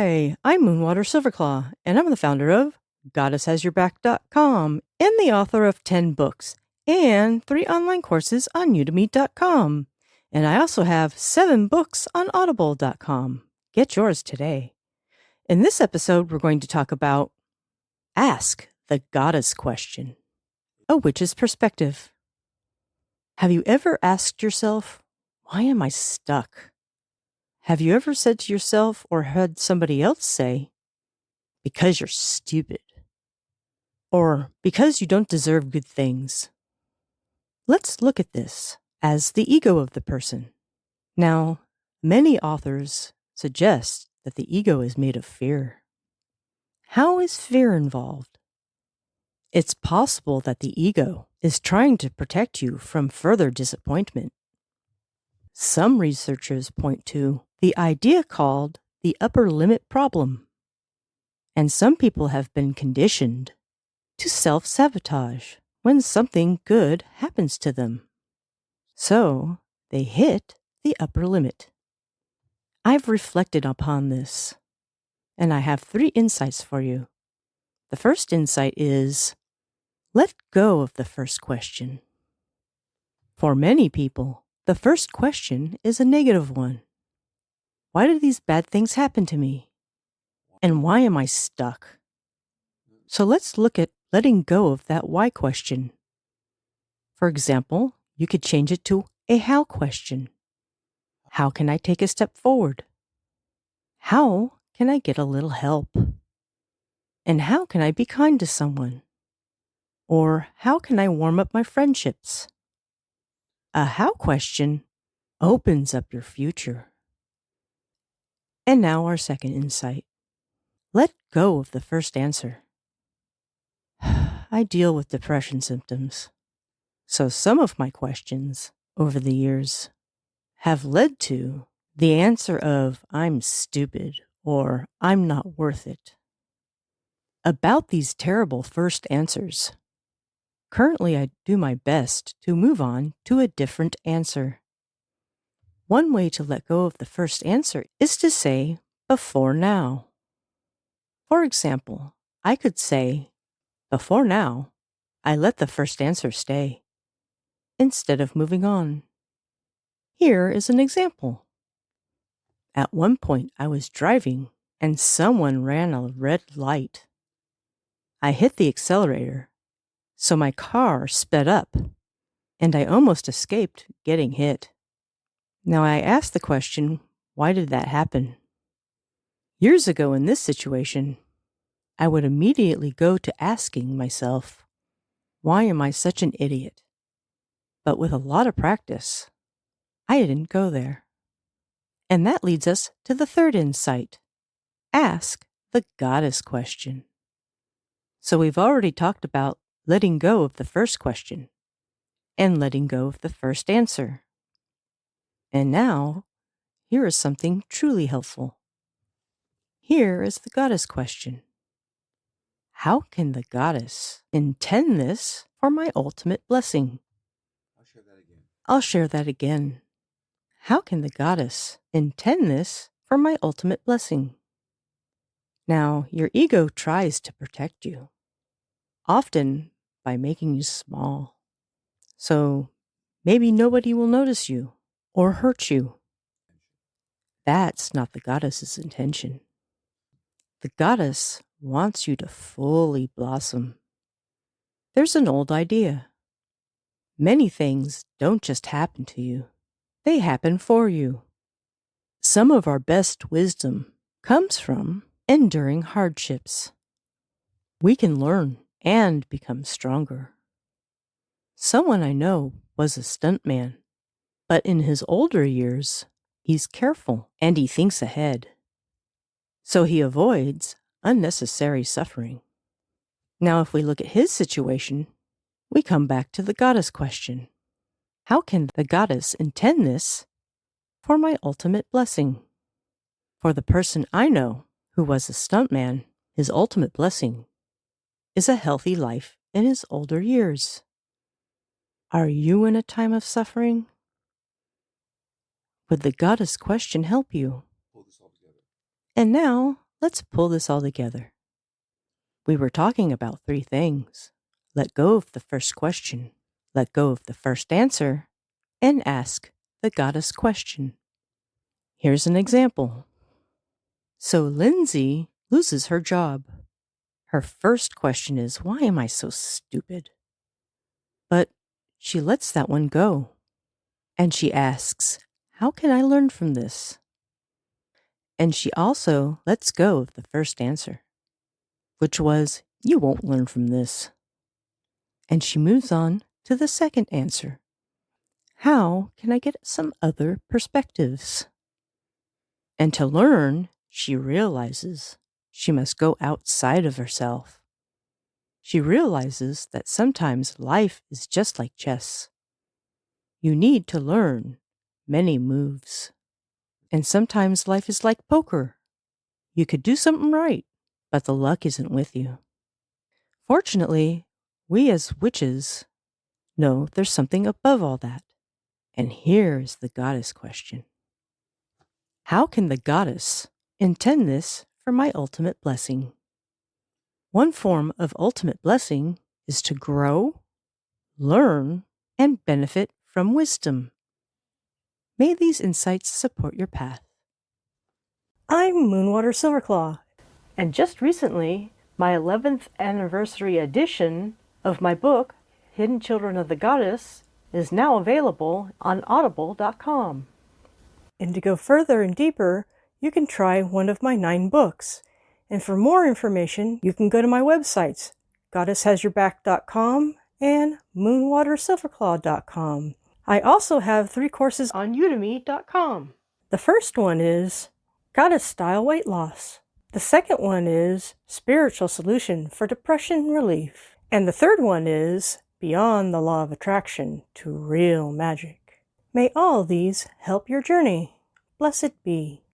Hi, I'm Moonwater Silverclaw, and I'm the founder of GoddessHasYourBack.com and the author of 10 books and 3 online courses on Udemy.com. And I also have 7 books on Audible.com. Get yours today. In this episode, we're going to talk about Ask the Goddess Question, a witch's perspective. Have you ever asked yourself, why am I stuck? Have you ever said to yourself or heard somebody else say, because you're stupid, or because you don't deserve good things? Let's look at this as the ego of the person. Now, many authors suggest that the ego is made of fear. How is fear involved? It's possible that the ego is trying to protect you from further disappointment. Some researchers point to the idea called the upper limit problem. And some people have been conditioned to self-sabotage when something good happens to them. So they hit the upper limit. I've reflected upon this, and I have 3 insights for you. The first insight is, let go of the first question. For many people, the first question is a negative one. Why do these bad things happen to me? And why am I stuck? So let's look at letting go of that why question. For example, you could change it to a how question. How can I take a step forward? How can I get a little help? And how can I be kind to someone? Or how can I warm up my friendships? A how question opens up your future. And now our second insight. Let go of the first answer. I deal with depression symptoms. So some of my questions over the years have led to the answer of I'm stupid or I'm not worth it. About these terrible first answers, currently I do my best to move on to a different answer. One way to let go of the first answer is to say before now. For example, I could say, before now, I let the first answer stay, instead of moving on. Here is an example. At one point, I was driving and someone ran a red light. I hit the accelerator, so my car sped up, and I almost escaped getting hit. Now I asked the question, why did that happen? Years ago in this situation, I would immediately go to asking myself, why am I such an idiot? But with a lot of practice, I didn't go there. And that leads us to the third insight. Ask the goddess question. So we've already talked about letting go of the first question and letting go of the first answer. And now, here is something truly helpful. Here is the goddess question. How can the goddess intend this for my ultimate blessing? I'll share that again. How can the goddess intend this for my ultimate blessing? Now, your ego tries to protect you, often by making you small. So maybe nobody will notice you or hurt you. That's not the goddess's intention. The goddess wants you to fully blossom. There's an old idea. Many things don't just happen to you. They happen for you. Some of our best wisdom comes from enduring hardships. We can learn and become stronger. Someone I know was a stuntman, but in his older years, he's careful and he thinks ahead. So he avoids unnecessary suffering. Now, if we look at his situation, we come back to the goddess question. How can the goddess intend this for my ultimate blessing? For the person I know who was a stuntman, his ultimate blessing is a healthy life in his older years. Are you in a time of suffering? Would the goddess question help you? And now, let's pull this all together. We were talking about 3 things. Let go of the first question, let go of the first answer, and ask the goddess question. Here's an example. So Lindsay loses her job. Her first question is, why am I so stupid? But she lets that one go. And she asks, how can I learn from this? And she also lets go of the first answer, which was, you won't learn from this. And she moves on to the second answer. How can I get some other perspectives? And to learn, she realizes she must go outside of herself. She realizes that sometimes life is just like chess. You need to learn many moves. And sometimes life is like poker. You could do something right, but the luck isn't with you. Fortunately, we as witches know there's something above all that. And here is the goddess question. How can the goddess intend this for my ultimate blessing? One form of ultimate blessing is to grow, learn, and benefit from wisdom. May these insights support your path. I'm Moonwater Silverclaw, and just recently, my 11th anniversary edition of my book, Hidden Children of the Goddess, is now available on audible.com. And to go further and deeper, you can try one of my 9 books. And for more information, you can go to my websites, goddesshasyourback.com and moonwatersilverclaw.com. I also have 3 courses on udemy.com. The first one is Goddess Style Weight Loss. The second one is Spiritual Solution for Depression Relief. And the third one is Beyond the Law of Attraction to Real Magic. May all these help your journey. Blessed be.